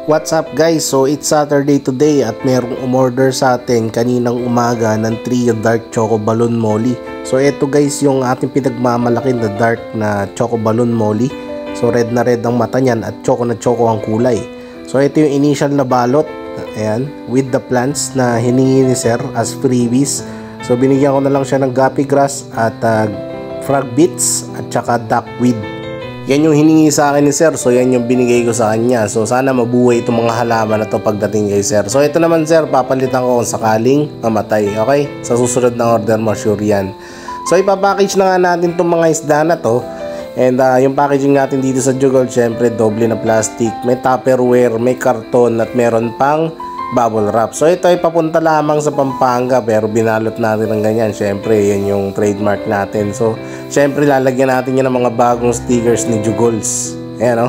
What's up guys? So it's Saturday today at merong umorder sa atin kaninang umaga ng Trio Dark Choco Balloon Molly. So ito guys yung ating pinagmamalaki na dark na Choco Balloon Molly. So red na red ang mata niyan at choco na choco ang kulay. So ito yung initial na balot. Ayan, with the plants na hiningi ni sir as freebies. So binigyan ko na lang siya ng guppy grass at frog bits at saka duckweed. Yan yung hiningi sa akin ni sir, so yan yung binigay ko sa kanya. So sana mabuhay itong mga halaman na to pagdating kay sir. So ito naman sir, papalitan ko kung sakaling mamatay, okay? Sa susunod na order mo, sure yan. So ipapackage na nga natin itong mga isda na to. And yung packaging natin dito sa Jugol, syempre doble na plastic, may tupperware, may karton at meron pang bubble wrap. So ito ay papunta lamang sa Pampanga pero binalot natin ng ganyan. Syempre yan yung trademark natin. So syempre lalagyan natin yan ng mga bagong stickers ni Jugols. Ayan o.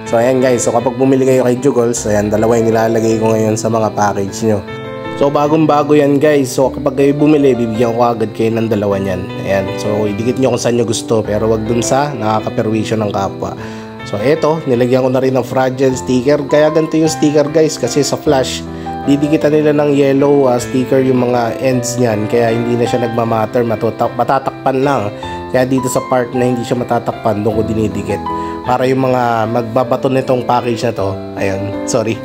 So ayan guys, so kapag bumili kayo kay Jugols, ayan dalawa yung nilalagay ko ngayon sa mga package nyo. So bagong bago yan guys. So kapag kayo bumili, bibigyan ko agad kayo ng dalawa nyan. Ayan, so idikit nyo kung saan nyo gusto pero wag dun sa nakakaperwisyo ng kapwa. So eto, nilagyan ko na rin ng fragile sticker. Kaya ganito yung sticker guys kasi sa flash didikitan nila ng yellow sticker yung mga ends niyan, kaya hindi na siya nagmamatter, matatakpan lang. Kaya dito sa part na hindi siya matatakpan, doon ko dinidikit para yung mga magbabato nitong package na to, ayun, sorry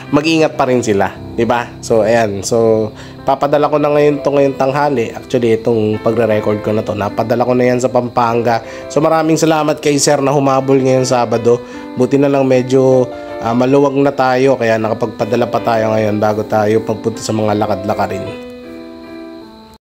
mag-ingat pa rin sila, diba? So ayan, so papadala ko na ngayon to ngayong tanghali. Actually itong pagre-record ko na to, napadala ko na yan sa Pampanga. So maraming salamat kay sir na humabol ngayong Sabado. Buti na lang medyo maluwag na tayo kaya nakapagpadala pa tayo ngayon bago tayo pagpunta sa mga lakad-lakarin.